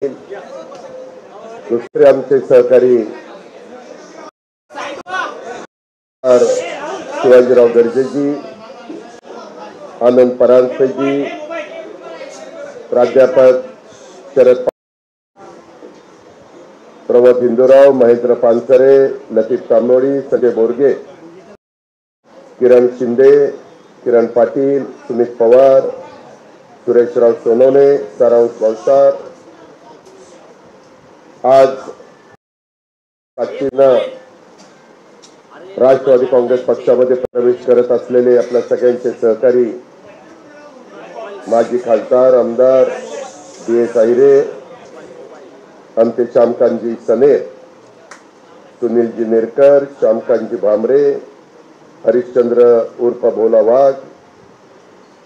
दुसरे आमचे सहकारी शिवाजीराव गर्जेजी, आनंद परांजपेजी, प्राध्यापक शरद प्रमोद हिंदूराव, महेंद्र पानसरे, लतीफ कांबोळी, संजय बोरगे, किरण शिंदे, किरण पाटील, सुमित पवार, सुरेशराव सोनवणे, सारांश वंसार, आज राष्ट्रवादी काँग्रेस पक्षामध्ये प्रवेश करत असलेले आपल्या सगळ्यांचे सहकारी माजी खासदार आमदार DS आहिरे, आमचे श्यामकांतजी सनेर, सुनीलजी नेरकर, श्यामकांतजी भामरे, हरिश्चंद्र उर्फ भोला वाघ,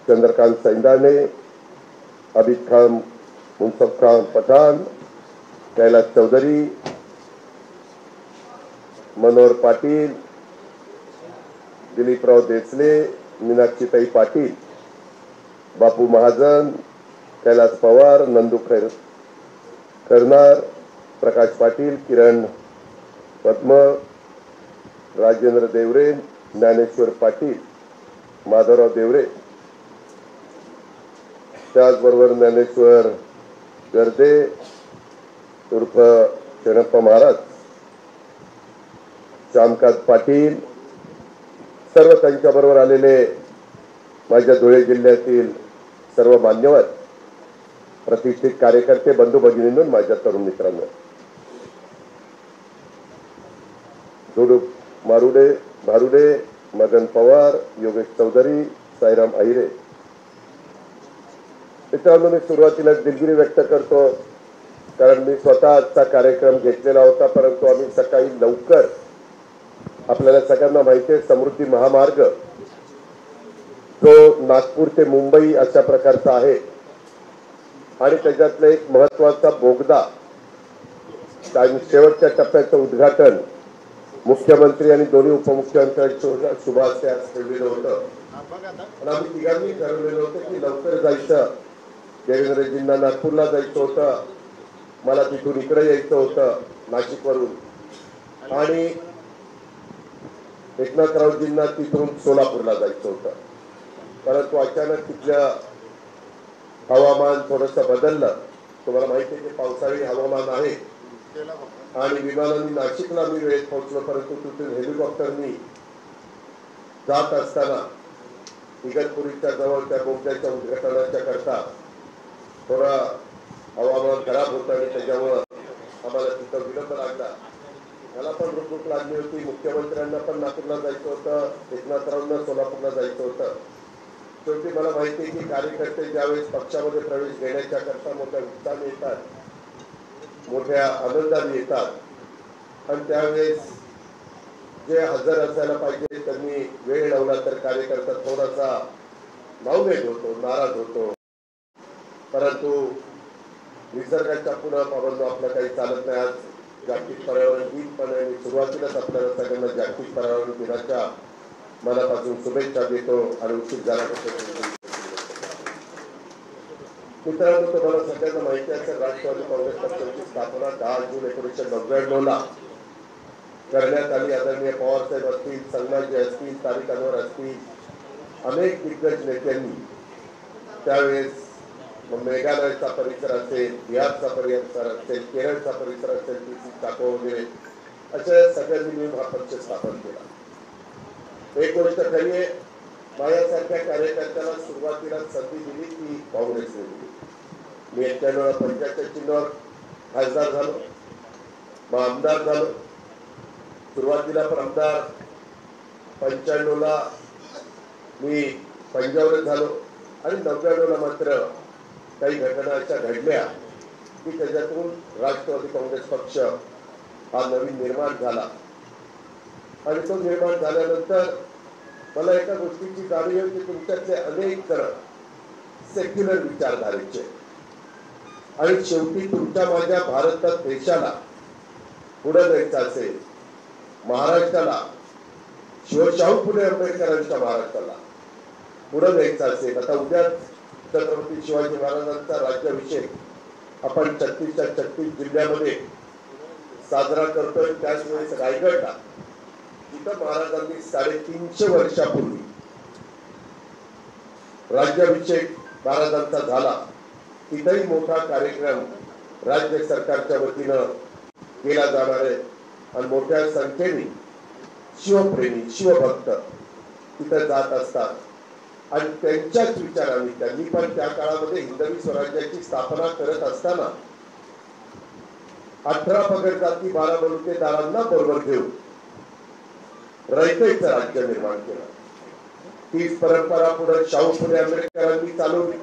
चंद्रकांत सैंदाने, अबिद खान, मुनसफ खान पठाण, कैलास चौधरी, मनोहर पाटील, दिलीपराव देसले, मीनाक्षीताई पाटील, बापू महाजन, कैलास पवार, नंदू करनार, प्रकाश पाटील, किरण पद्म, राजेंद्र देवरे, ज्ञानेश्वर पाटील, माधवराव देवरे, त्याचबरोबर ज्ञानेश्वर गर्दे उर्फ शरणप्पा महाराज, श्यामकांत पाटील, सर्व त्यांच्याबरोबर आलेले माझ्या धुळे जिल्ह्यातील सर्व मान्यवर प्रतिष्ठित कार्यकर्ते, बंधू भगिनींनो, माझ्या तरुण मित्रांनो, जोडू भारुडे, मदन पवार, योगेश चौधरी, साईराम आहिरे, मित्रांनो, मी सुरुवातीला दिलगिरी व्यक्त करतो, कारण मी स्वतः आजचा कार्यक्रम घेतलेला होता, परंतु आम्ही सकाळी लवकर, आपल्याला सगळ्यांना माहिती आहे, समृद्धी महामार्ग तो नागपूर ते मुंबई अशा प्रकारचा आहे आणि त्याच्यातलं एक महत्वाचा बोगदा शेवटच्या टप्प्याचं उद्घाटन मुख्यमंत्री आणि दोन्ही उपमुख्यमंत्र्यांच्या शुभ हस्ते ठेवलेलं होतं. आणि आम्ही तिघांनी ठरवलेलं होतं की लवकर जायचं, देवेंद्रजींना नागपूरला जायचं होतं, मला तिथून इकडे यायचं होतं नाशिकवरून, आणि एकनाथरावजींना तिथून सोलापूरला जायचं होतं. परंतु अचानक तिथलं हवामान थोडंसं बदललं. तुम्हाला माहिती आहे की पावसाळी हवामान आहे आणि विमानाने नाशिकला मी वेळेत पोहोचलो, परंतु तिथून हेलिकॉप्टरनी जात असताना इगतपुरीच्या जवळ त्या बोगद्याच्या उद्घाटनाच्या करता थोडा हवामान खराब होतं आणि त्याच्यामुळं आम्हाला तिथं विलंब लागला. मला पण रुकूक लागली होती, मुख्यमंत्र्यांना पण नागपूरला जायचं होतं, एकनाथरावांना सोलापूरला जायचं होतं. शेवटी मला माहिती आहे की कार्यकर्ते ज्यावेळेस पक्षामध्ये प्रवेश घेण्याच्या करता मोठ्या उत्साहाने येतात, मोठ्या आनंदाने येतात आणि त्यावेळेस जे हजर असायला पाहिजे त्यांनी वेळ लावला तर कार्यकर्ता थोडासा नाउमेद होतो, नाराज होतो. परंतु निसर्गाच्या पुन्हा पावलं आपलं काही चालत नाही. आज जागतिक पर्यावरण दिन पण आहे. सुरुवातीलाच आपल्याला सगळ्यांना जागतिक पर्यावरण दिनाच्या मनापासून शुभेच्छा देतो आणि उशीर झाल्याबद्दल. मित्रांनो, तुम्हाला सगळ्यांना माहिती असेल, राष्ट्रवादी काँग्रेस पक्षाची स्थापना 10 जून 1999 करण्यात आली. आदरणीय पवारसाहेब असतील, संगमाजी असतील, तारिक अनवर असतील, अनेक दिग्गज नेत्यांनी त्यावेळेस मेघालयचा परिसर असेल, बिहारचा परिसर असेल, केरळचा परिसर असेल, तिथली टाको वगैरे अशा सगळ्यांनी मिळून हा पक्ष स्थापन केला. एक गोष्ट खरी आहे, माझ्यासारख्या कार्यकर्त्याला सुरुवातीला संधी दिली ती काँग्रेसने दिली. मी 91 पंचायतच्या चिन्हावर खासदार झालो, मग आमदार झालो. सुरुवातीला पण आमदार 95ला मी पंजाबवर झालो आणि 99ला मात्र काही घटना अशा घडल्या की त्याच्यातून राष्ट्रवादी काँग्रेस पक्ष हा नवीन निर्माण झाला. आणि तो निर्माण झाल्यानंतर मला एका गोष्टीची जाणीव आहे की तुमच्यातले अनेक जण सेक्युलर विचारधारेचे आणि शेवटी तुमच्या माझ्या भारत देशाला पुढे न्यायचं असेल, महाराष्ट्राला शिवशाहू फुले आंबेडकरांच्या महाराष्ट्राला पुढे न्यायचं असेल. आता उद्या छत्रपती शिवाजी महाराजांचा राज्याभिषेक आपण 36च्या 36 जिल्ह्यामध्ये साजरा करतोय। त्याच वेळेस रायगडला जिथं महाराजांनी 350 वर्षापूर्वी राज्याभिषेक महाराजांचा झाला, तिथेही मोठा कार्यक्रम राज्य सरकारच्या वतीनं केला जाणार आहे आणि मोठ्या संख्येने शिवप्रेमी शिवभक्त तिथे जात असतात आणि त्यांच्याच विचारांनी त्यांनी पण त्या काळामध्ये हिंदवी स्वराज्याची स्थापना करत असताना 18 पगड जाती 12 बलुतेदारांना बरोबर घेऊन रयतेचं राज्य निर्माण केलं। तीच परंपरा पुढे शाहू फुले आंबेडकरांनी चालवली,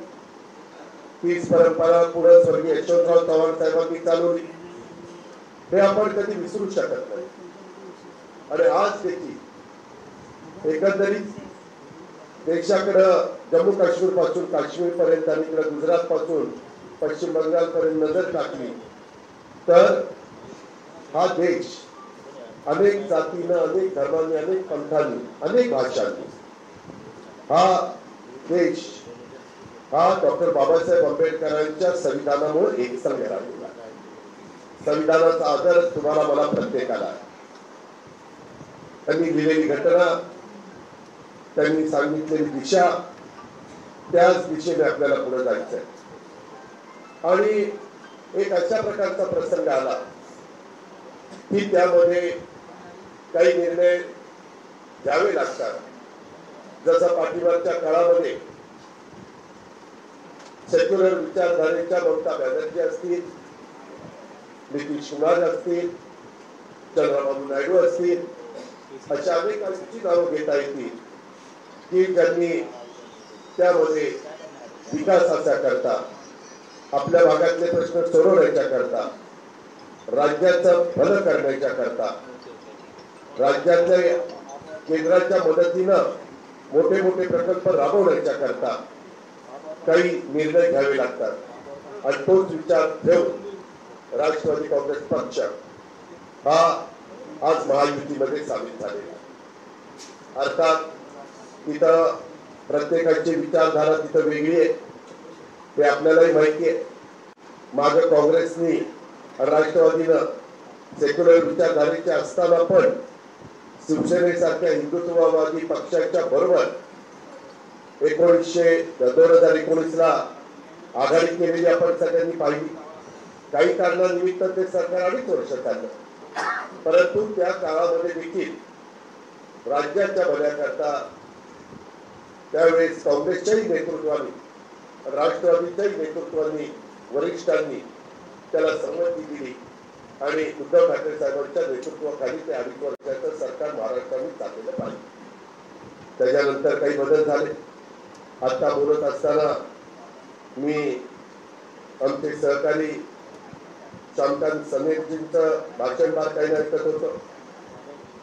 तीच परंपरा पुढे स्वर्गीय यशवंतराव चव्हाण साहेबांनी चालवली। हे आपण कधी विसरू शकत नाही आणि आज देखील एकंदरीत देशाकडे जम्मू काश्मीर पासून काश्मीर पर्यंत आणि इकडे गुजरात पासून पश्चिम बंगाल पर्यंत नजर टाकली तर हा देश अनेक जातीनं, अनेक धर्मांनी, अनेक पंथांनी, अनेक भाषांनी हा देश हा डॉक्टर बाबासाहेब आंबेडकरांच्या संविधानामुळे एकसंघ राहिलेला आहे। संविधानाचा आदर तुम्हाला मला प्रत्येकाला आहे। त्यांनी लिहिलेली घटना, त्यांनी सांगितलेली दिशा, त्याच दिशेने आपल्याला पुढे जायचं आहे। आणि एक अशा प्रकारचा प्रसंग आला की त्यामध्ये काही निर्णय घ्यावे लागतात। जसं पाठीमागच्या काळामध्ये सेक्युलर विचारधारेच्या ममता बॅनर्जी असतील, नितीश कुमार असतील, चंद्रबाबू नायडू असतील, अशा अनेकांची नावं घेता येतील की ज्यांनी त्यामध्ये विकासाच्या करता, आपल्या भागातले प्रश्न सोडवण्याच्या करता, राज्याचं भलं करण्याच्या करता, राज्यातल्या केंद्राच्या मदतीनं मोठे मोठे प्रकल्प राबवण्याच्या करता काही निर्णय घ्यावे लागतात आणि तोच विचार ठेवून राष्ट्रवादी काँग्रेस पक्ष हा आज महायुतीमध्ये सामील झालेला। अर्थात तिथं प्रत्येकाची विचारधारा तिथं वेगळी आहे, ते आपल्यालाही माहिती आहे। मागे काँग्रेसनी राष्ट्रवादीनं सेक्युलर विचारधारेचे असताना पण शिवसेनेसारख्या हिंदुत्ववादी पक्षाच्या बरोबर 2019 ला आघाडी केलेली आपण सगळ्यांनी पाहिली। काही कारणानिमित्त ते सरकार 2.5 वर्ष चाललं, परंतु त्या काळामध्ये देखील राज्याच्या भल्याकरता त्यावेळेस काँग्रेसच्याही नेतृत्वाने, राष्ट्रवादीच्याही नेतृत्वाने, वरिष्ठांनी त्याला संमती दिली आणि उद्धव ठाकरे साहेबांच्या नेतृत्वाखाली ते 2.5 वर्षाचं सरकार महाराष्ट्राने चाललेलं पाहिजे। त्याच्यानंतर काही बदल झाले। आता बोलत असताना मी आमचे सहकारी शांतान समीरजींचं भाषण बारकाईने ऐकत होतो।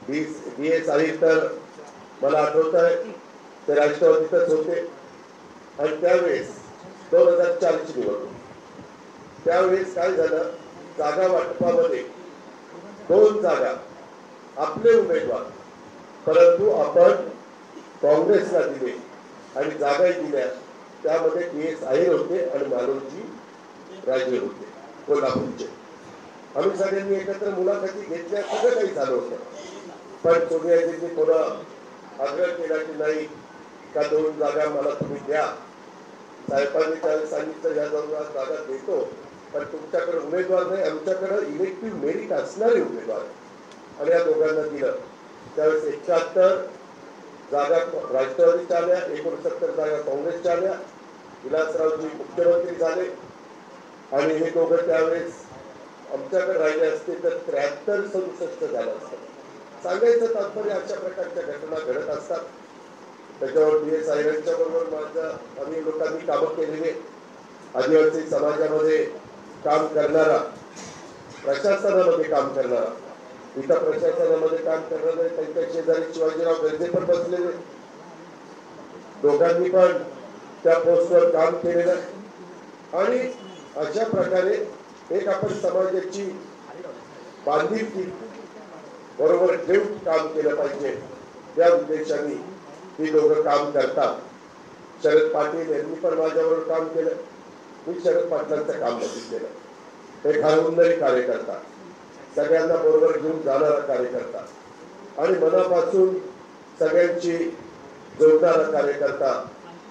BS साहिब तर मला आठवत आहे ते राष्ट्रवादीतच होते आणि त्यावेळेस 2004 ची निवडणूक, त्यावेळेस काय झालं, जागा वाटपामध्ये 2 जागा आपले उमेदवार, परंतु आपण काँग्रेसला दिले आणि जागाही दिल्या। त्यामध्ये BS साहिब होते आणि मालोजी राजे होते कोल्हापूरचे। आम्ही सगळ्यांनी एकत्र मुलाखती घेतल्या, सगळं काही झालं होतं, पण सोनियाजींनी थोडा आग्रह केला की नाही का 2 जागा मला तुम्ही द्या। साहेबांनी त्यावेळेस सांगितलं या जागा देतो, पण तुमच्याकडे उमेदवार नाही, आमच्याकडे इलेक्टिव्ह मेरिट असणारे उमेदवार, आणि या दोघांना दिलं। त्यावेळेस 71 जागा राष्ट्रवादीच्या आल्या, 69 जागा काँग्रेसच्या आल्या। विलासरावजी मुख्यमंत्री झाले आणि हे दोघं त्यावेळेस आमच्याकडे राहिले असते तर 73-67 झालं असतं। सांगायचं तात्पर्य अशा प्रकारच्या घटना घडत असतात। त्याच्यावर BS साहेबांच्या बरोबर माझ्या अनेक लोकांनी कामं केलेली, आदिवासी समाजामध्ये काम करणारा, प्रशासनामध्ये काम करणारा, इथं प्रशासनामध्ये काम करणारे त्यांच्या शेजारी शिवाजीराव गर्जे पण बसलेले, दोघांनी पण त्या पोस्टवर काम केलेलं आणि अशा प्रकारे एक आपण समाजाची बांधिलकी बरोबर ठेवून काम केलं पाहिजे, त्या उद्देशाने ही दोघं काम करतात। शरद पाटील यांनी पण माझ्याबरोबर काम केलं, मी शरद पाटलांचं काम बघितलेलं। एक हरहुन्नरी कार्यकर्ता, सगळ्यांना बरोबर घेऊन जाणारा कार्यकर्ता आणि मनापासून सगळ्यांची जोडणारा कार्यकर्ता,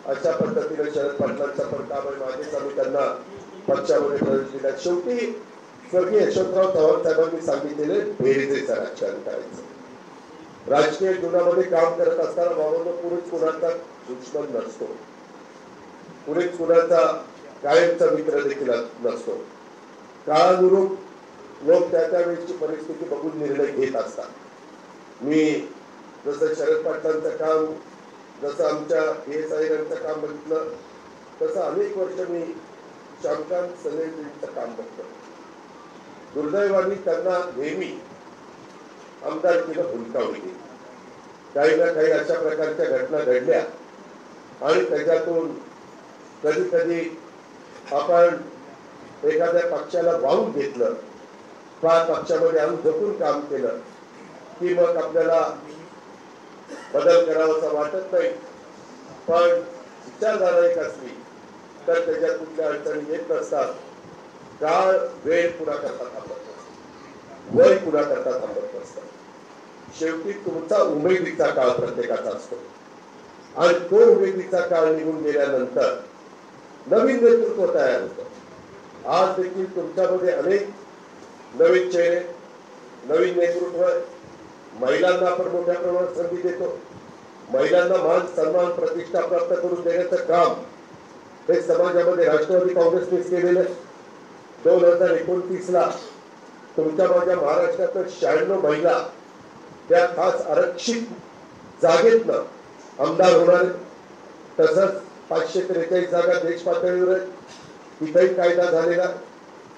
अशा पद्धतीने शरद पाटलांचा पण काम आहे. मागेच आम्ही त्यांना पक्षामध्ये प्रवेश दिला. शेवटी स्वर्गीय यशवंतराव चव्हाण साहेबांनी सांगितलेले बेरीजेचं राजकारण करायचं. राजकीय जीवनामध्ये काम करत असताना बाबांना पुढेच कुणाचा दुश्मन नसतो, पुढेच कुणाचा कायमचा मित्र देखील नसतो. काळानुरूप लोक त्या वेळेची परिस्थिती बघून निर्णय घेत असतात. मी जसं शरद पाटलांचं काम, जसं आमच्या ASI काम बघितलं, तसं अनेक वर्ष मी श्यामकांत सनेजींचं काम बघतो. दुर्दैवाने त्यांना नेहमी आमदारकीला हुलकावली. काही ना काही अशा प्रकारच्या घटना घडल्या आणि त्याच्यातून कधी कधी आपण एखाद्या पक्षाला वाहून घेतलं, पक्षामध्ये आणून जपून काम केलं की मग आपल्याला बदल करावासा वाटत नाही. पण विचारधारा एक असली तर त्याच्यात कुठल्या अडचणी येत नसतात. काळ वेळ पुन्हा करता थांबत नसतात, वय पुन्हा करता थांबत नसतात. शेवटी तुमचा उमेदीचा काळ प्रत्येकाचा असतो आणि तो उमेदीचा काळ निघून गेल्यानंतर नवीन नेतृत्व तयार होतं. आज देखील तुमच्यामध्ये अनेक नवीन चेहरे, नवीन नेतृत्व, महिलांना आपण मोठ्या प्रमाणात संधी देतो. महिलांना मान सन्मान प्रतिष्ठा प्राप्त करून देण्याचं काम हे समाजामध्ये राष्ट्रवादी काँग्रेसने केलेलं आहे. 2029 तुमच्या माझ्या महाराष्ट्रात 96 महिला त्या खास आरक्षित जागेतनं आमदार होणार. तसंच 543 जागा देश पातळीवर आहेत. तिथेही कायदा झालेला,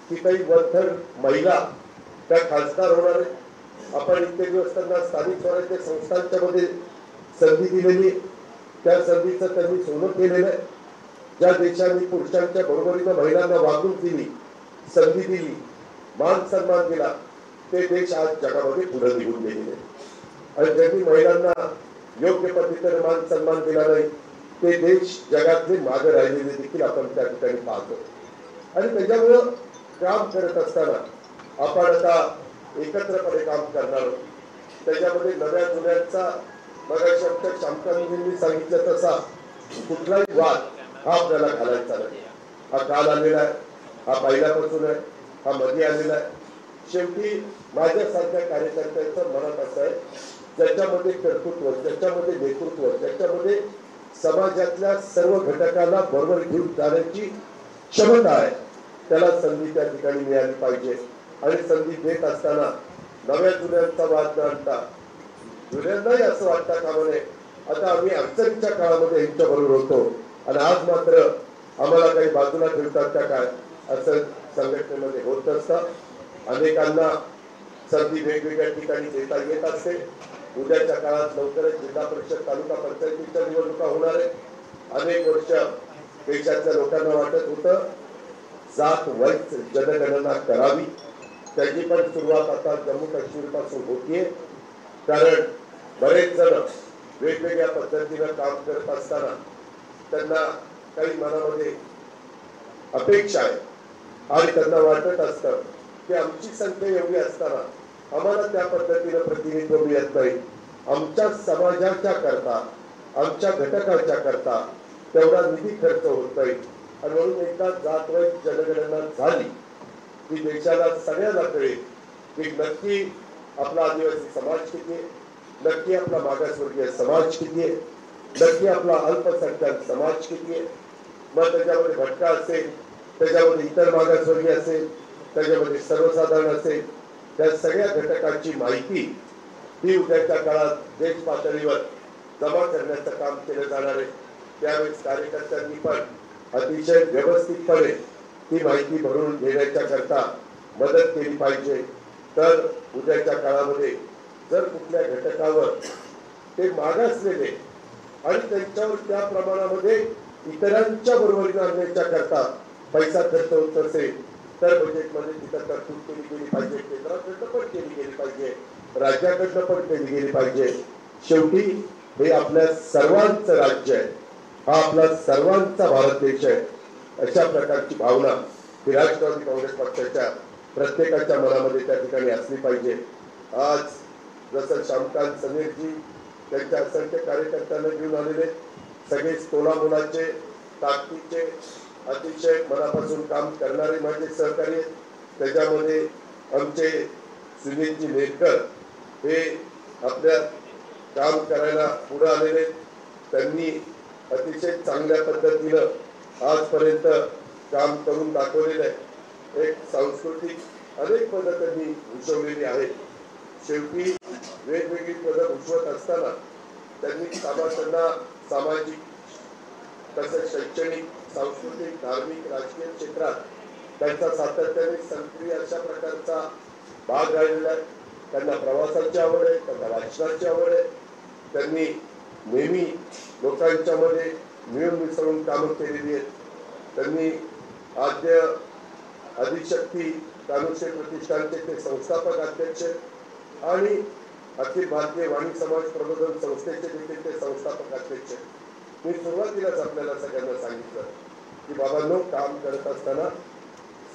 तिथेही वंथर महिला त्या खासदार होणार आहेत. आपण इतके दिवस त्यांना स्थानिक स्वराज्य संस्थांच्या मध्ये संधी दिलेली, त्या संधीचं त्यांनी सोनं केलेलं आहे. ज्या देशांनी पुरुषांच्या बरोबरीनं महिलांना वागणूक दिली, संधी दिली, मान सन्मान दिला, ते देश आज जगामध्ये पुढे निघून गेलेले. आणि ज्यांनी महिलांना योग्य पद्धतीने मान सन्मान दिला नाही, ते देश जगातले मागे राहिलेले देखील आपण त्या ठिकाणी पाहतो. आणि त्याच्यामुळं काम करत असताना आपण आता एकत्रपणे काम करणार आहोत. त्याच्यामध्ये नव्या जुन्यांचा मगाशी आमच्या श्यामकांतजींनी सांगितलं तसा कुठलाही वाद हा आपल्याला घालायचा नाही. हा काल आलेला आहे, हा पहिल्यापासून आहे, हा मध्ये आलेला आहे. शेवटी माझ्यासारख्या कार्यकर्त्यांचं मनात असं आहे, ज्याच्यामध्ये कर्तृत्व, ज्याच्यामध्ये नेतृत्व, ज्याच्यामध्ये समाजातल्या सर्व घटकांना बरोबर घेऊन जाण्याची क्षमता आहे, त्याला संधी त्या ठिकाणी मिळाली पाहिजे. आणि संधी देत असताना नव्या जुन्यांचा वाद न आणता जुन्यांनाही असं वाटता कामा नये आता आम्ही अडचणीच्या काळामध्ये यांच्या बरोबर होतो आणि आज मात्र आम्हाला काही बाजूला ठेवतात का काय, असं संघटनेमध्ये होत असतं. अनेकांना संधी वेगवेगळ्या ठिकाणी देता येत असते. उद्याच्या काळात लवकरच जिल्हा परिषद, तालुका पंचायतीच्या निवडणुका होणार आहे. अनेक वर्ष देशातल्या लोकांना वाटत होतं जात वैध जनगणना करावी, त्याची पण सुरुवात आता जम्मू काश्मीर पासून होतीये. कारण बरेच जण वेगवेगळ्या पद्धतीनं काम करत असताना त्यांना काही मनामध्ये अपेक्षा आहे आणि त्यांना वाटत असतं की आमची संख्या एवढी असताना आम्हाला त्या पद्धतीनं प्रतिनिधित्व मिळत नाही. आमच्या समाजाच्या करता, आमच्या घटकाच्या करता तेवढा निधी खर्च होत नाही. आणि म्हणून एकदा जातवाईज जनगणना झाली की देशाला सगळ्यांना कळेल की नक्की आपला आदिवासी समाज किती आहे, नक्की आपला मागासवर्गीय समाज किती आहे, नक्की आपला अल्पसंख्याक समाज किती आहे. मग त्याच्यामध्ये भटका असेल, त्याच्यामध्ये इतर मागासवर्गीय असेल, त्याच्यामध्ये सर्वसाधारण असेल, त्या सगळ्या घटकांची माहिती ही उद्याच्या काळात देश पातळीवर जमा करण्याचं काम केलं जाणार आहे. त्यावेळेस कार्यकर्त्यांनी पण अतिशय व्यवस्थितपणे ती माहिती भरून घेण्याच्या करता मदत केली पाहिजे. तर उद्याच्या काळामध्ये जर कुठल्या घटकावर ते मागासलेले आणि त्यांच्यावर त्या प्रमाणामध्ये इतरांच्या बरोबरीने आणण्याच्या करता पैसा खर्च होत असेल तर बजेटमध्ये तिथं तरतूद केली गेली पाहिजे, केंद्राकडनं पण केली गेली पाहिजे, राज्याकडनं पण केली गेली पाहिजे. शेवटी हे आपल्या सर्वांचं राज्य आहे, हा आपला सर्वांचा भारत देश आहे. अशा प्रकारची भावना ही राष्ट्रवादी काँग्रेस पक्षाच्या प्रत्येकाच्या मनामध्ये त्या ठिकाणी असली पाहिजे। आज जसं श्यामकांत समीरजी त्यांच्या असंख्य कार्यकर्त्यांना घेऊन आलेले, सगळे तोला मुलाचे ताकदीचे अतिशय मनापासून काम करणारे माझे सहकारी आहेत। त्याच्यामध्ये आमचे सुनीलजी नेरकर हे आपल्या काम करायला पुढे आलेले, त्यांनी अतिशय चांगल्या पद्धतीनं आजपर्यंत काम करून दाखवलेलं आहे। एक सांस्कृतिक अनेक पदं त्यांनी भूषवलेली आहेत। शेवटी वेगवेगळी पदं भूषवत असताना त्यांनी समाजाला सामाजिक तसेच शैक्षणिक सांस्कृतिक धार्मिक राजकीय क्षेत्रात त्यांचा सातत्याने सक्रिय अशा प्रकारचा भाग राहिलेला आहे। त्यांना प्रवासाची आवड आहे, त्यांना वाचनाची आवड आहे। त्यांनी नेहमी लोकांच्या मध्ये मिळून मिसळून कामं केलेली आहेत। त्यांनी आद्य आदिशक्ती कानुशे प्रतिष्ठानचे ते संस्थापक अध्यक्ष आणि अखिल भारतीय वाणी समाज प्रबोधन संस्थेचे देखील ते संस्थापक अध्यक्ष। मी सुरुवातीलाच आपल्याला सगळ्यांना सांगितलं की बाबांनो, काम करत असताना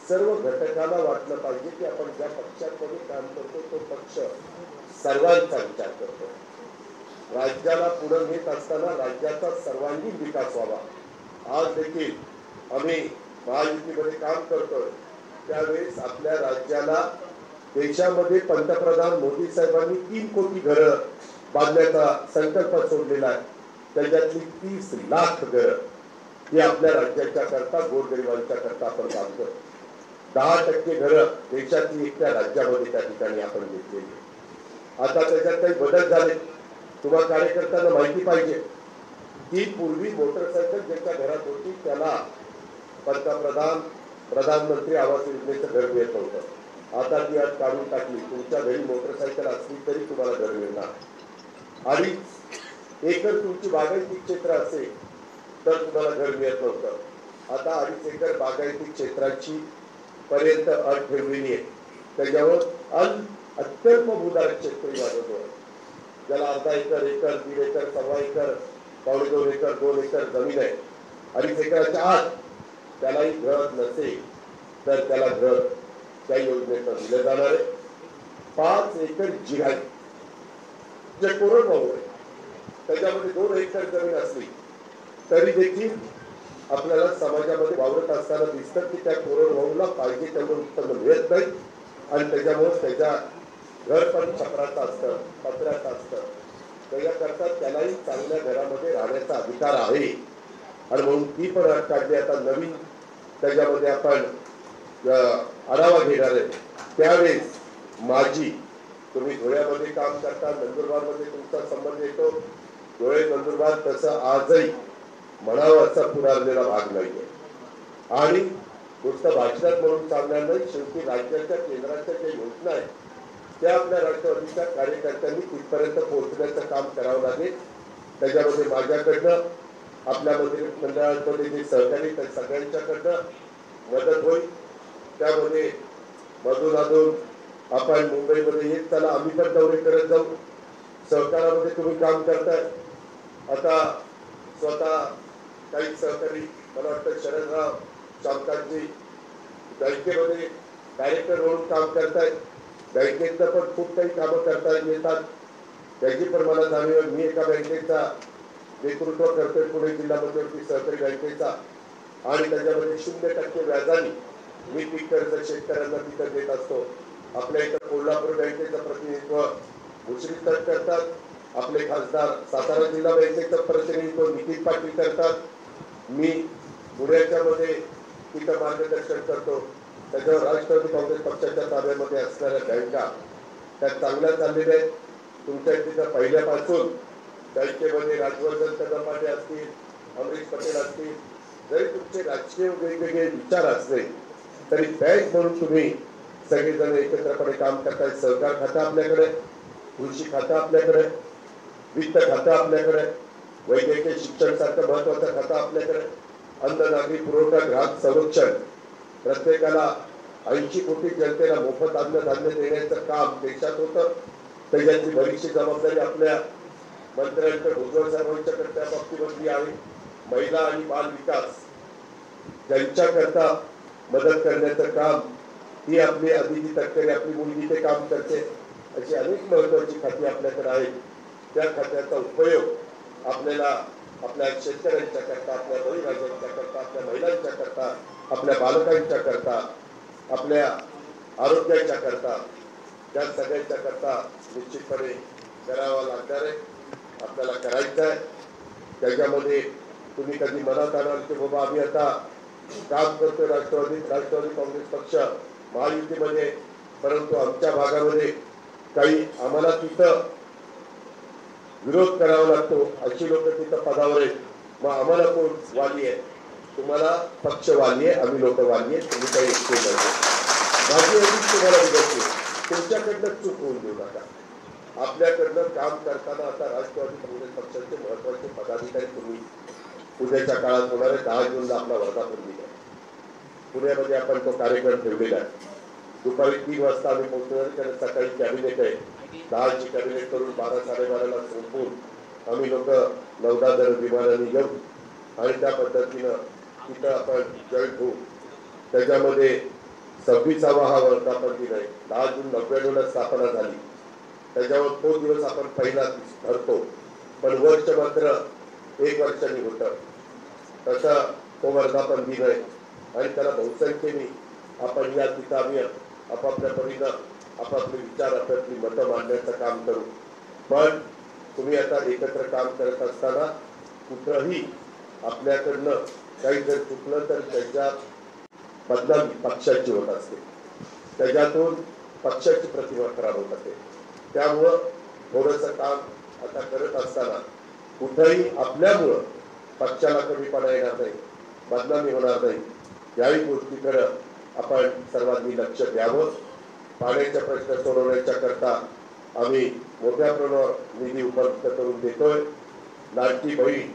सर्व घटकाला वाटलं पाहिजे की आपण ज्या पक्षामध्ये काम करतो तो पक्ष सर्वांचा विचार करतो। राज्याला पुढे नेत असताना राज्याचा सर्वांगीण विकास व्हावा। आज देखील आम्ही महायुतीमध्ये काम करतोय, त्यावेळेस आपल्या राज्याला देशामध्ये पंतप्रधान मोदी साहेबांनी 3 कोटी घरं बांधण्याचा संकल्प सोडलेला आहे। त्याच्यातली 30 लाख घरं ही आपल्या राज्याच्या करता गोरगरिबांच्या करता आपण बांधतो। 10% घरं देशातली एकट्या राज्यामध्ये त्या ठिकाणी आपण घेतलेली। आता त्याच्यात काही बदल झाले। तुम्हाला कार्यकर्त्यांना माहिती पाहिजे की पूर्वी मोटरसायकल ज्याच्या घरात होती त्याला पंतप्रधान प्रधानमंत्री आवास योजनेचं घर मिळत होतं। आता ती आज काढून टाकली। तुमच्या घरी मोटरसायकल असली तरी तुम्हाला घर मिळणार। आणि एकर तुमची बागायती क्षेत्र असेल तर तुम्हाला घर मिळत नव्हतं। आता 2.5 एकर बागायती क्षेत्राची पर्यंत अट ठेवलेली आहे। त्याच्यावर अत्यल्प भूधारक शेतकरी वाढवतो, ज्याला अर्धा acre, 1 acre, 1.25 acre, 2.25 acre, 2 acre जमीन आहे, 2.5 एकराच्या आत त्यालाही घर नसेल तर त्याला घर त्या योजनेतून दिलं जाणार आहे। 5 एकर जिघाई जे कोरडवाहू आहे त्याच्यामध्ये 2 एकर जमीन असली तरी देखील आपल्याला समाजामध्ये वावरत असताना दिसतं की त्या कोरडवाहूला पाहिजे तेवढं उत्पन्न मिळत नाही आणि त्याच्यामुळे त्याच्या घर पण छपराचं असतं, पत्र्याचं असतं। त्याच्याकरता त्यालाही चांगल्या घरामध्ये राहण्याचा अधिकार आहे आणि म्हणून ती पण अट काढली। आता नवीन त्याच्यामध्ये आपण आढावा घेणार आहे। त्यावेळेस माझी तुम्ही धुळ्यामध्ये काम करता, नंदुरबारमध्ये तुमचा संबंध येतो। धुळे नंदुरबार तसं आजही म्हणावं असा पुरारलेला भाग नाहीये आणि नुसतं भाषणात म्हणून चालणार नाही। शेवटी राज्याच्या केंद्राच्या ज्या योजना आहेत त्या आपल्या राष्ट्रवादीच्या कार्यकर्त्यांनी तिथपर्यंत पोहोचण्याचं काम करावं लागेल। त्याच्यामध्ये माझ्याकडनं आपल्या मंत्रिमंडळामध्ये जे सहकारी त्या सगळ्यांच्याकडनं मदत होईल। त्यामध्ये मधून आपण मुंबईमध्ये येत चला, आम्ही पण दौरे करत जाऊ। सहकारामध्ये तुम्ही काम करताय। आता स्वतः काही सहकारी मला वाटतं शरदराव श्यामकांतजी बँकेमध्ये डायरेक्टर म्हणून काम करतायत। बँकेचं पण खूप काही कामं करता येतात, त्याची पण मला जाणीव आहे। मी एका बँकेचा नेतृत्व करतोय, पुणे जिल्हा मध्यवर्ती सहकारी बँकेचा, आणि त्याच्यामध्ये 0% व्याजाने मी पीक कर्ज शेतकऱ्यांना तिथं देत असतो। आपल्या इथं कोल्हापूर बँकेचं प्रतिनिधित्व मुश्रीफ सर करतात, आपले खासदार सातारा जिल्हा बँकेचं प्रतिनिधित्व नितीन पाटील करतात, मी पुण्याच्या मध्ये तिथं मार्गदर्शन करतो। त्याच्यावर राष्ट्रवादी काँग्रेस पक्षाच्या ताब्यामध्ये असणाऱ्या बँका त्या चांगल्या चाललेल्या आहेत। तुमच्या तिथं पहिल्यापासून बँकेमध्ये राजवर्धन कदम असतील, अमरीश पटेल असतील, जरी तुमचे राजकीय वेगवेगळे विचार असले तरी बँक म्हणून तुम्ही सगळेजण एकत्रपणे काम करताय। सहकार खातं आपल्याकडे, कृषी खातं आपल्याकडे, वित्त खातं आपल्याकडे, वैद्यकीय शिक्षण सारखं महत्वाचं खातं आपल्याकडे, अन्न नागरी पुरवठा ग्राहक संरक्षण, प्रत्येकाला 80 कोटी जनतेला मोफत अन्न धान्य देण्याचं काम देशात होतं। त्याच्याची बरीचशी जबाबदारी आपल्या मंत्र्यांकडे, भुजबळ साहेबांच्याकडे त्या बाबतीमध्ये आहे। महिला आणि बाल विकास ज्यांच्याकरता मदत करण्याचं काम ही आपली अदिती तटकरे आपली मुलगी ते काम करते. अशी अनेक महत्वाची खाती आपल्याकडे आहेत. त्या खात्याचा उपयोग आपल्याला आपल्या शेतकऱ्यांच्या करता, आपल्या बळीराजांच्या करता, आपल्या महिलांच्या करता, आपल्या बालकांच्या करता, आपल्या आरोग्याच्या करता, त्या सगळ्यांच्या करता निश्चितपणे करावा लागणार आहे. आपल्याला करायचं आहे. त्याच्यामध्ये तुम्ही कधी मनात आणाल की बाबा आम्ही आता काम करतोय राष्ट्रवादी काँग्रेस पक्ष महायुतीमध्ये, परंतु आमच्या भागामध्ये काही आम्हाला तिथं विरोध करावा लागतो, अशी लोक तिथं पदावर आहेत. मग आम्हाला कोण वाली आहे? तुम्हाला पक्ष वाली आहे, आम्ही लोक वाली आहे. तुम्ही काही एकटे नाही. माझी अशीच तुम्हाला विनंती, तुमच्याकडनं चूक होऊन देऊ नका. आपल्याकडनं काम करताना आता राष्ट्रवादी काँग्रेस पक्षाचे महत्वाचे पदाधिकारी तुम्ही उद्याच्या काळात होणार आहे. 10 जूनला आपला वर्धापन दिन आहे. पुण्यामध्ये आपण तो कार्यक्रम ठेवलेला आहे. दुपारी 3 वाजता आम्ही पोहोचणार. कारण सकाळी कॅबिनेट आहे. 10ची कॅबिनेट करून 12-12:30ला संपवून आम्ही लोक 9-10 विमानाने येऊ आणि त्या पद्धतीनं तिथं आपण जॉईंट होऊ. त्याच्यामध्ये 26वा हा वर्धापन दिन आहे. 10 जून 99ला स्थापना झाली. त्याच्यावर तो दिवस आपण पहिला धरतो, पण वर्ष मात्र 1 वर्षांनी होतं. तसा तो वर्धापन दिन आहे आणि त्याला बहुसंख्येने आपण या तिथं आम्ही आपापल्या परीनं आपापले विचार, आपापली मतं मांडण्याचं काम करू. पण तुम्ही आता एकत्र काम करत असताना कुठंही आपल्याकडनं काही जर चुकलं तर त्याच्या बदनामी पक्षाची होत असते. त्याच्यातून पक्षाची प्रतिमा खराब होत असते. त्यामुळं थोडंसं काम आता करत असताना कुठंही आपल्यामुळं पक्षाला कमीपणा येणार नाही, बदनामी होणार नाही, याही गोष्टीकडे आपण सर्वांनी लक्ष द्यावं. पाण्याच्या प्रश्न सोडवण्याच्या करता आम्ही मोठ्या प्रमाणावर निधी उपलब्ध करून देतोय. लाडकी बहीण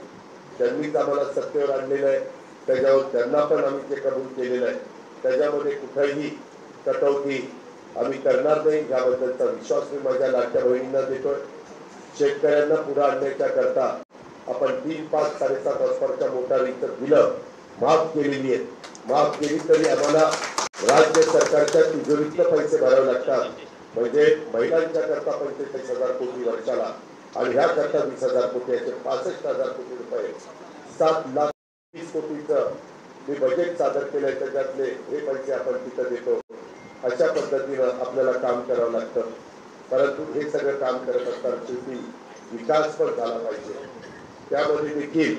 त्यांनीच आम्हाला सत्तेवर आणलेलं आहे. त्याच्यावर त्यांना पण आम्ही ते कबूल केलेलं आहे. त्याच्यामध्ये कुठेही कटौती आम्ही करणार नाही, याबद्दलचा विश्वास मी माझ्या लाडक्या बहिणींना देतोय. शेतकऱ्यांना पुढे आणण्याच्या करता आपण 3, 5, 7.5 हॉर्सपावरच्या मोटारीचं बिलं माफ केलेली आहेत. माफ केली तरी आम्हाला राज्य सरकारच्या तिजोरीतनं पैसे भरावे लागतात. म्हणजे महिलांच्या करता 45,000 कोटी वर्षाला आणि ह्या करता 20,000 कोटी, याचे 65,000 कोटी रुपये, 7,20,00,000 कोटीचं मी बजेट सादर केलंय. त्याच्यातले हे पैसे आपण तिथं देतो. अशा पद्धतीनं आपल्याला काम करावं लागतं. परंतु हे सगळं काम करत असताना शेवटी विकास पण झाला पाहिजे. त्यामध्ये देखील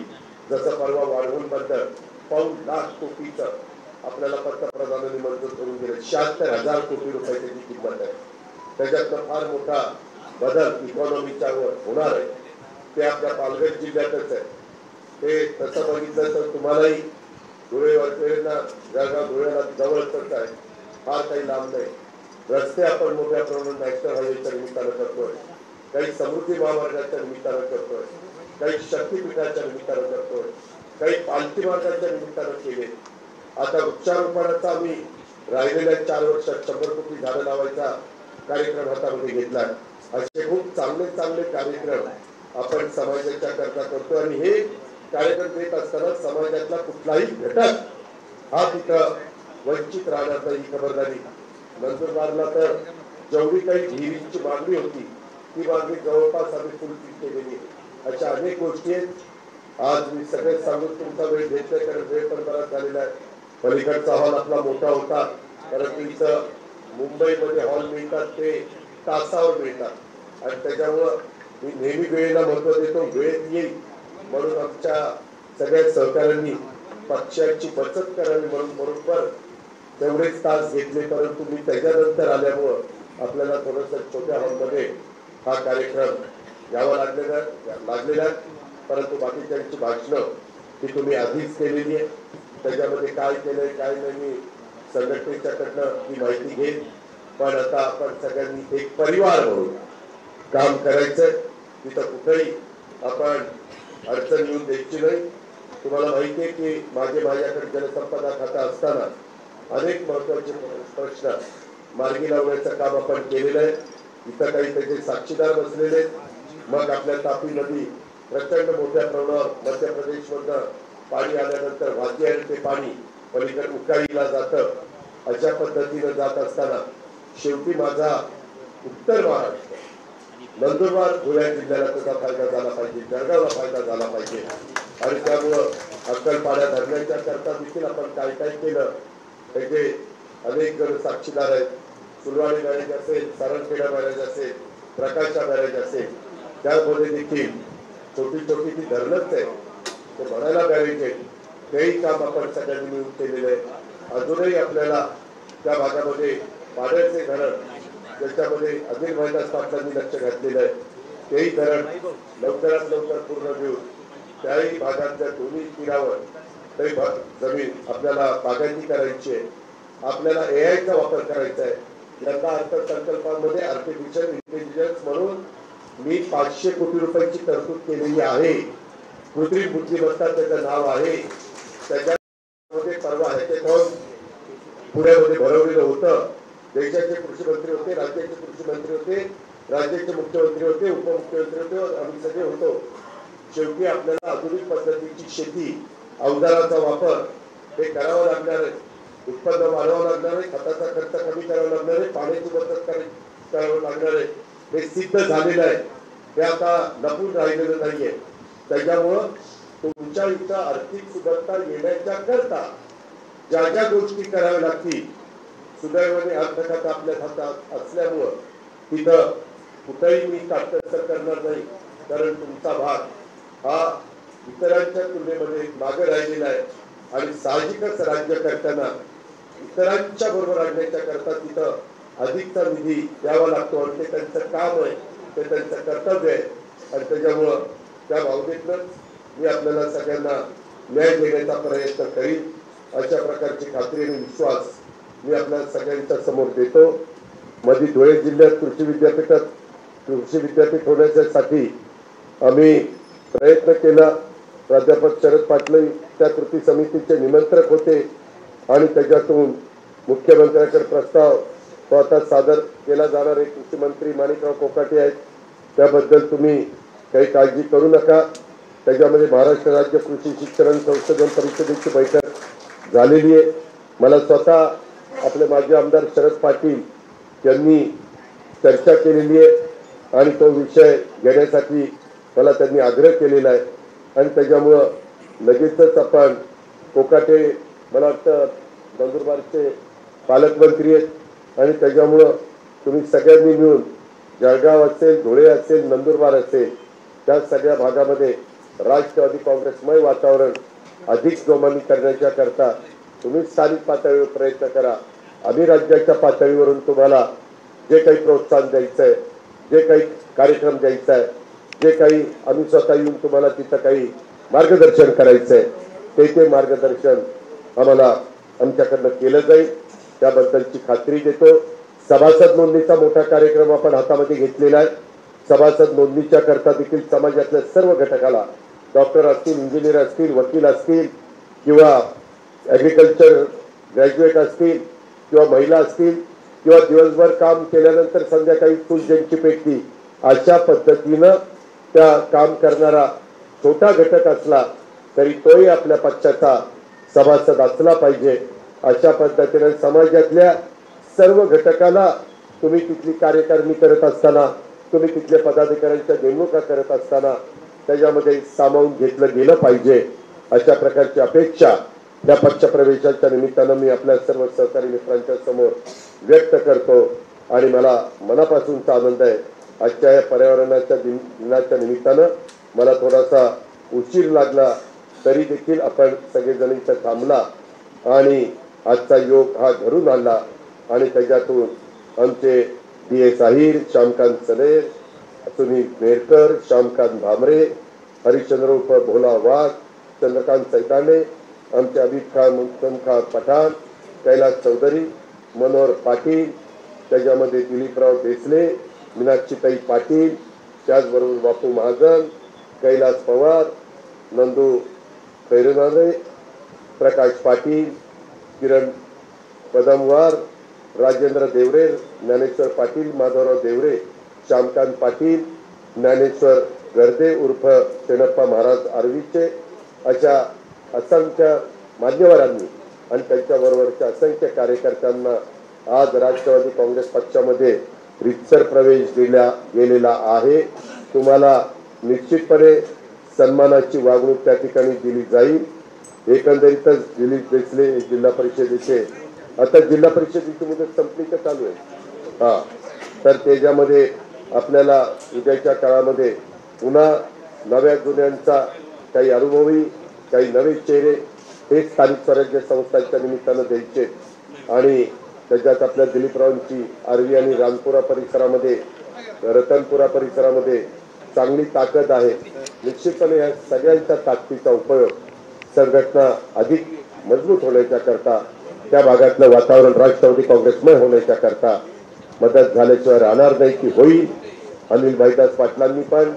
जसं परवा वाढवून बंदर 5,00,000 कोटीचं आपल्याला पंतप्रधानांनी मंजूर करून दिले. 76,000 कोटी रुपये त्याची किंमत आहे. त्याच्यातनं फार मोठा बदल इकॉनॉमीच्या वर होणार आहे. ते आपल्या पालघर जिल्ह्यातच आहे. ते तसं बघितलं तर तुम्हालाही धुळेवाडीला जळगाव धुळेला जवळच आहे, फार काही लांब नाही. रस्ते आपण मोठ्या प्रमाणात नॅशनल हायवेच्या निमित्तानं करतोय, काही समृद्धी महामार्गाच्या निमित्तानं करतोय, काही शक्तीपीठाच्या निमित्तानं करतोय, काही पालखी मार्गाच्या निमित्तानं केले. आता वृक्षारोपणाचा आम्ही राहिलेल्या 4 वर्षात 100 कोटी झाडं लावायचा कार्यक्रम हातामध्ये घेतला. असे खूप चांगले चांगले कार्यक्रम आपण समाजाच्या करता करतो आणि हे कार्यक्रम देत असताना समाजातला कुठलाही घटक हा तिथं वंचित राहणार नाही, ही खबरदारी. नंदुरबारला तर जेवढी काही विहिरींची मागणी होती ती मागणी जवळपास आम्ही फुलफिल केलेली. अशा अनेक गोष्टी आहेत. आज मी सगळे सांगून तुमचा वेळ घेतलाय, कारण वेळ पण बराच झालेला आहे. पलीकडचा हॉल आपला मोठा होता, परंतु इथं मुंबईमध्ये हॉल मिळतात ते तासावर मिळतात आणि त्याच्यामुळं मी नेहमी वेळेला महत्व देतो. वेळेत येईल म्हणून आमच्या सगळ्या सहकाऱ्यांनी पक्षाची बचत करावी म्हणून बरोबर तेवढेच तास घेतले. परंतु मी त्याच्यानंतर आल्यामुळं आपल्याला थोडंसं छोट्या हॉलमध्ये हा कार्यक्रम घ्यावा लागलेला. परंतु बाकीच्यांची भाषणं ती तुम्ही आधीच केलेली आहे. त्याच्यामध्ये काय केलंय काय नाही मी संघटनेच्याकडनं ही माहिती घेईन. पण आता आपण सगळ्यांनी एक परिवार म्हणून काम करायचं. तिथं कुठेही आपण अडचण येऊन द्यायची नाही. तुम्हाला माहिती आहे की माझ्याकडे जलसंपदा खातं असताना अनेक महत्वाचे प्रश्न मार्गी लावण्याचं काम आपण केलेलं आहे. इथं काही त्याचे साक्षीदार बसलेले. मग आपल्या तापी नदी प्रचंड मोठ्या प्रमाणावर मध्य प्रदेशमधनं पाणी आल्यानंतर वाहते आणि ते पाणी पलीकडे उकाईला जातं, अशा पद्धतीने जात असताना शेवटी माझा उत्तर महाराष्ट्र, नंदुरबार धुळे जिल्ह्याला त्याचा फायदा झाला पाहिजे, जळगावला फायदा झाला पाहिजे. आणि त्यामुळं अक्कलपाड्या धरण्याच्या करता देखील आपण काय काय केलं त्याचे अनेक जण साक्षीदार आहेत. सुलवाडी बॅरेज असेल, सारंगखेडा बॅरेज असेल, प्रकाशा बॅरेज असेल, त्यामध्ये देखील छोटी छोटी ती धरणच आहे, ते भरायला बॅरेज आहे, तेही काम आपण सगळ्यांनी मिळून केलेलं आहे. अजूनही आपल्याला त्या भागामध्ये पाण्याचे धरण, ज्याच्यामध्ये अनिल भाईदास पाटलांनी लक्ष घातलेलं आहे, तेही धरण लवकरात लवकर पूर्ण घेऊन त्याही भागातल्या दोन्ही तीरावर तरी जमीन आपल्याला बागायती करायची आहे. आपल्याला एआयचा वापर करायचा आहे. यंदा अर्थसंकल्पामध्ये आर्टिफिशियल इंटेलिजन्स म्हणून मी 500 कोटी रुपयांची तरतूद केलेली आहे. कृत्रिम बुद्धिमत्ता त्याचं नाव आहे. त्याच्यामध्ये परवा हॅकेथॉन पुण्यामध्ये भरवलेलं होतं. देशाचे कृषी मंत्री होते, राज्याचे कृषी मंत्री होते, राज्याचे मुख्यमंत्री होते, उपमुख्यमंत्री होते, आम्ही सगळे होतो. शेवटी आपल्याला आधुनिक पद्धतीची शेती, अवजाराचा वापर हे करावं लागणार आहे. उत्पन्न वाढवावं लागणार आहे, खताचा खर्च कमी करावा लागणार आहे, पाण्याची बचत करावं लागणार आहे. हे सिद्ध झालेलं आहे. हे आता लपून राहिलेलं नाहीये. त्याच्यामुळं तुमच्या इथं आर्थिक सुधारणा येण्याच्या करता ज्या ज्या गोष्टी कराव्या लागतील, सुदैवाने अर्थखातं आपल्या हातात असल्यामुळं तिथं कुठेही मी काटकसर करणार नाही. कारण तुमचा भाग हा इतरांच्या तुलनेमध्ये मागे राहिलेला आहे आणि साहजिकच राज्य करताना इतरांच्या बरोबर आणण्याच्या करता तिथं अधिकचा निधी द्यावा लागतो आणि ते त्यांचं काम आहे, ते त्यांचं कर्तव्य आहे. आणि त्याच्यामुळं त्या भावनेतूनच मी आपल्याला सगळ्यांना न्याय देण्याचा प्रयत्न करीन. अशा प्रकारची खात्री आणि विश्वास मी आपल्या सगळ्यांच्या समोर देतो. मध्ये धुळे जिल्ह्यात कृषी विद्यापीठ होण्यासाठी आम्ही प्रयत्न केला. प्राध्यापक शरद पाटील त्या कृती समितीचे निमंत्रक होते आणि त्याच्यातून मुख्यमंत्र्यांकडे प्रस्ताव तो आता सादर केला जाणार आहे. कृषी मंत्री माणिकराव कोकाटे आहेत. त्याबद्दल तुम्ही काही काळजी करू नका. त्याच्यामध्ये महाराष्ट्र राज्य कृषी शिक्षण संशोधन परिषदेची बैठक झालेली आहे. मला स्वतः आपले माजी आमदार शरद पाटील यांनी चर्चा केलेली आहे आणि तो विषय घेण्यासाठी मला त्यांनी आग्रह केलेला आहे. आणि त्याच्यामुळं लगेचच आपण कोकाटे मला वाटतं नंदुरबारचे पालकमंत्री आहेत आणि त्याच्यामुळं तुम्ही सगळ्यांनी मिळून जळगाव असेल, धुळे असेल, नंदुरबार असेल, त्या सगळ्या भागामध्ये राष्ट्रवादी काँग्रेसमय वातावरण अधिक जोमानी करण्याच्या करता तुम्ही स्थानिक पातळीवर प्रयत्न करा. आम्ही राज्याच्या पातळीवरून तुम्हाला जे काही प्रोत्साहन द्यायचं आहे, जे काही कार्यक्रम द्यायचा आहे, जे काही आम्ही स्वतः येऊन तुम्हाला तिथं काही मार्गदर्शन करायचं आहे ते मार्गदर्शन आम्हाला आमच्याकडनं केलं जाईल. त्याबद्दलची खात्री देतो. सभासद नोंदणीचा मोठा कार्यक्रम आपण हातामध्ये घेतलेला आहे. सभासद नोंदणीच्या करता देखील समाजातल्या सर्व घटकाला, डॉक्टर असतील, इंजिनियर असतील, वकील असतील किंवा ॲग्रिकल्चर ग्रॅज्युएट असतील किंवा महिला असतील किंवा दिवसभर काम केल्यानंतर संध्याकाळी चूल ज्यांची पेटती, अशा पद्धतीनं त्या काम करणारा छोटा घटक असला तरी तोही आपल्या पक्षाचा सभासद असला पाहिजे. अशा पद्धतीने समाजातल्या सर्व घटकाला तुम्ही तिथली कार्यकारिणी करत असताना, तुम्ही तिथल्या पदाधिकाऱ्यांच्या नेमणुका करत असताना त्याच्यामध्ये सामावून घेतलं गेलं पाहिजे. अशा प्रकारची अपेक्षा या पक्षप्रवेशाच्या निमित्तानं मी आपल्या सर्व सहकारी मित्रांच्या समोर व्यक्त करतो आणि मला मनापासूनचा आनंद आहे. आजच्या या पर्यावरणाच्या दिनाच्या निमित्तानं मला थोडासा उशीर लागला तरी देखील आपण सगळेजण इथं थांबला आणि आजचा योग हा घडून आणला आणि त्याच्यातून आमचे DS आहिर, श्यामकांत सलेर, सुनील मेरकर, श्यामकांत भामरे, हरिश्चंद्र उर्फ भोला वाघ, चंद्रकांत सैताने, आमचे अभित खान, मुस्तम खान पठाण, कैलास चौधरी, मनोहर पाटील, त्याच्यामध्ये दिलीपराव देसले, मीनाक्षीताई पाटील, त्याचबरोबर बापू महाजन, कैलास पवार, नंदू खैरनारे, प्रकाश पाटील, किरण पदमवार, राजेंद्र देवरे, ज्ञानेश्वर पाटील, माधवराव देवरे, श्यामकांत पाटील, ज्ञानेश्वर गर्दे उर्फ शेणप्पा महाराज आर्वीचे, अशा असंख्य मान्यवरांनी आणि त्यांच्याबरोबरच्या असंख्य कार्यकर्त्यांना आज राष्ट्रवादी काँग्रेस पक्षामध्ये रितसर प्रवेश दिला गेलेला आहे। तुम्हाला निश्चितपणे सन्मानाची वागणूक त्या ठिकाणी दिली जाईल। एकंदरीतच दिलीप देसले जिल्हा परिषदेचे आता जिल्हा परिषदेची मुदत संपली का चालू आहे? तर त्याच्यामध्ये आपल्याला उद्याच्या काळामध्ये पुन्हा नव्या जुन्यांचा काही अनुभवी काही नवे चेहरे हे स्थानिक स्वराज्य संस्थांच्या निमित्तानं द्यायचे आणि त्याच्यात आपल्या दिलीपरावांची आर्वी आणि रामपुरा परिसरामध्ये रतनपुरा परिसरामध्ये चांगली ताकद आहे। निश्चितपणे या सगळ्यांच्या ताकदीचा उपयोग संघटना अधिक मजबूत होण्याच्या करता त्या भागातलं वातावरण राष्ट्रवादी काँग्रेसमय होण्याच्या करता मदत झाल्याशिवाय राहणार नाही की होईल। अनिल भाईदास पाटलांनी पण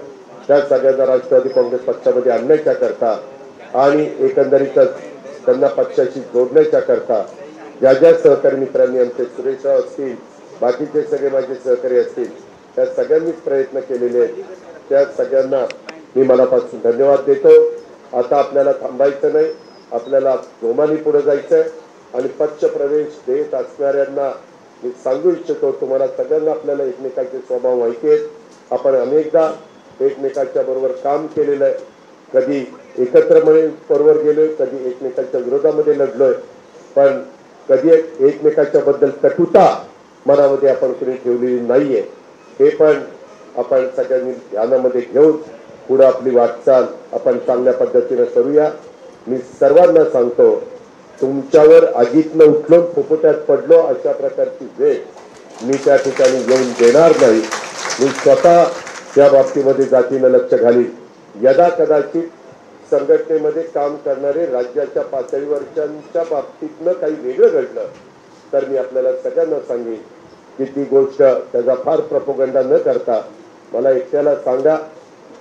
त्या सगळ्यांना राष्ट्रवादी काँग्रेस पक्षामध्ये आणण्याच्या करता आणि एकंदरीतच त्यांना पक्षाशी जोडण्याच्या करता ज्या ज्या सहकारी मित्रांनी आमचे सुरेशराव असतील बाकीचे सगळे माझे सहकारी असतील त्या सगळ्यांनीच प्रयत्न केलेले आहेत। त्या सगळ्यांना मी मनापासून धन्यवाद देतो। आता आपल्याला थांबायचं नाही, आपल्याला जोमाने पुढे जायचं आणि पक्ष प्रवेश देत असणाऱ्यांना मी सांगू इच्छितो तुम्हाला सगळ्यांना आपल्याला एकमेकांचे स्वभाव माहिती आहेत। आपण अनेकदा एकमेकांच्या बरोबर काम केलेलं आहे, कधी एकत्र बरोबर गेलोय, कधी एकमेकांच्या विरोधामध्ये लढलोय, पण कधी एकमेकांच्या बद्दल कटुता मनामध्ये आपण कुणी ठेवलेली नाहीये। हे पण आपण सगळ्यांनी ध्यानामध्ये घेऊन पुढे आपली वाटचाल आपण चांगल्या पद्धतीने करूया। मी सर्वांना सांगतो तुमच्यावर आगीतनं उठलो फुफुट्यात पडलो अशा प्रकारची वेळ मी त्या ठिकाणी येऊन देणार नाही। मी स्वतः त्या बाबतीमध्ये जातीनं लक्ष घालीन। यदा कदाचित संघटनेमध्ये काम करणारे राज्याच्या पातळीवरच्या बाबतीतनं काही वेगळं घडलं तर मी आपल्याला सगळ्यांना सांगेन की ती गोष्ट त्याचा फार प्रोपगंडा न करता मला एकट्याला सांगा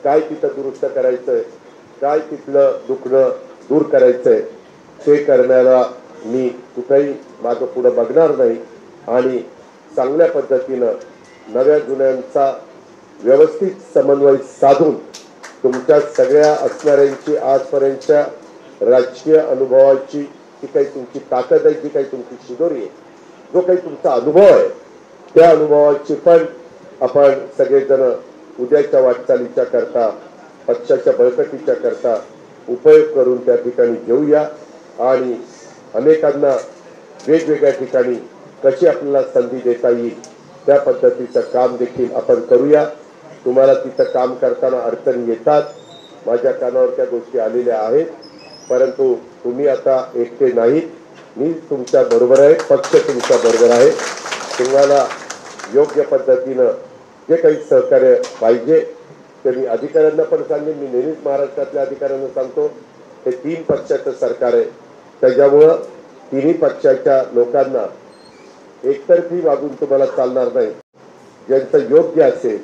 काय तिथं दुरुस्त करायचंय, काय तिथलं दुखणं दूर करायचंय ते करण्याला मी कुठेही मागं पुढं बघणार नाही आणि चांगल्या पद्धतीनं नव्या जुन्यांचा व्यवस्थित समन्वय साधून तुमच्या सगळ्या असणाऱ्यांची आजपर्यंतच्या राजकीय अनुभवाची जी काही तुमची ताकद आहे, जी काही तुमची शिदोरी आहे, जो काही तुमचा अनुभव आहे त्या अनुभवाची पण आपण सगळेजण उद्याच्या वाटचालीच्या करता पक्षाच्या बळकटीच्या करता उपयोग करून त्या ठिकाणी घेऊया आणि अनेकांना वेगवेगळ्या ठिकाणी कशी आपल्याला संधी देता येईल त्या पद्धतीचं काम देखील आपण करूया। तुम्हाला तिथं काम करताना अडचणी येतात, माझ्या कानावर त्या गोष्टी आलेल्या आहेत, परंतु तुम्ही आता एकटे नाहीत, मी तुमच्या बरोबर आहे, पक्ष तुमच्या बरोबर आहे। तुम्हाला योग्य पद्धतीनं जे काही सहकार्य पाहिजे ते मी अधिकाऱ्यांना पण सांगेन। मी नेहमीच महाराष्ट्रातल्या अधिकाऱ्यांना सांगतो हे 3 पक्षाचं सरकार आहे, त्याच्यामुळं तिन्ही पक्षाच्या लोकांना एकतर्फी वागून तुम्हाला चालणार नाही। ज्यांचं योग्य असेल,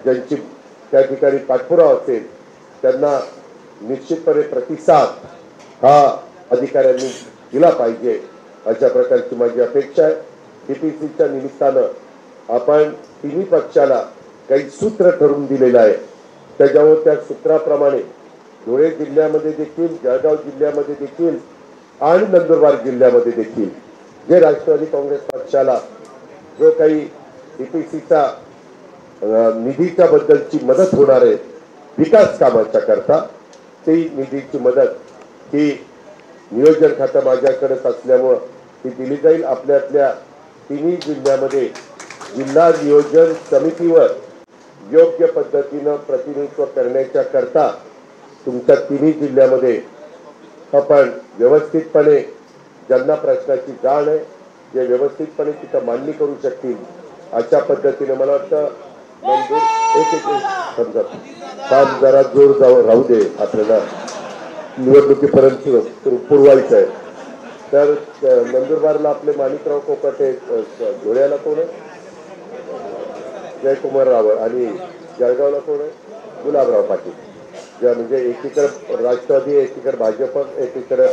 ज्यांची त्या ठिकाणी पाठपुरावा असेल त्यांना निश्चितपणे प्रतिसाद हा अधिकाऱ्यांनी दिला पाहिजे अशा प्रकारची माझी अपेक्षा आहे। टीपीसीच्या निमित्तानं आपण तिन्ही पक्षाला काही सूत्र ठरवून दिलेलं आहे, त्याच्यावर त्या सूत्राप्रमाणे धुळे जिल्ह्यामध्ये देखील, जळगाव जिल्ह्यामध्ये देखील आणि नंदुरबार जिल्ह्यामध्ये देखील जे राष्ट्रवादी काँग्रेस पक्षाला जो काही टीपीसीचा निधीच्या बद्दलची मदत होणार आहे विकास कामाच्या करता ती निधीची मदत ही नियोजन खातं माझ्याकडेच असल्यामुळं ती दिली जाईल। आपल्यातल्या तिन्ही जिल्ह्यामध्ये जिल्हा नियोजन समितीवर योग्य पद्धतीनं प्रतिनिधित्व करण्याच्या करता तुमच्या तिन्ही जिल्ह्यामध्ये आपण व्यवस्थितपणे ज्यांना प्रश्नाची जाण आहे जे व्यवस्थितपणे तिथं मांडणी करू शकतील अशा पद्धतीने मला वाटतं समजा काम जरा जोर राहू दे, आपल्याला निवडणुकीपर्यंत पुरवायचं आहे। तर नंदुरबारला आपले माणिकराव कोकाटे, धुळ्याला कोण आहे जयकुमार रावळ आणि जळगावला कोण आहे गुलाबराव पाटील, ज्या म्हणजे एकीकडे राष्ट्रवादी, एकीकडे भाजप, एकीकडे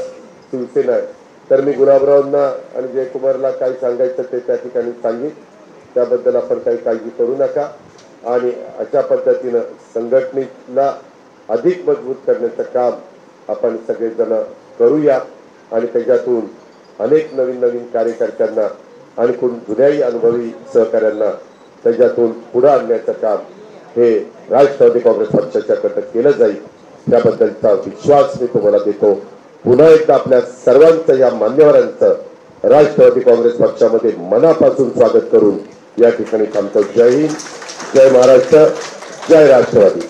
शिवसेना आहे। तर मी गुलाबरावांना आणि जयकुमारला काय सांगायचं ते त्या ठिकाणी सांगितलं, त्याबद्दल आपण काही काळजी करू नका आणि अशा पद्धतीनं संघटनेला अधिक मजबूत करण्याचं काम आपण सगळेजण करूया आणि त्याच्यातून अनेक नवीन नवीन कार्यकर्त्यांना आणि कोण जुन्याही अनुभवी सहकाऱ्यांना त्याच्यातून पुढे आणण्याचं काम हे राष्ट्रवादी काँग्रेस पक्षाच्याकडे केलं जाईल त्याबद्दलचा विश्वास मी तुम्हाला देतो। पुन्हा एकदा आपल्या सर्वांचं या मान्यवरांचं राष्ट्रवादी काँग्रेस पक्षामध्ये मनापासून स्वागत करून या ठिकाणी थांबतो। जय हिंद, जय महाराष्ट्र, जय राष्ट्रवादी।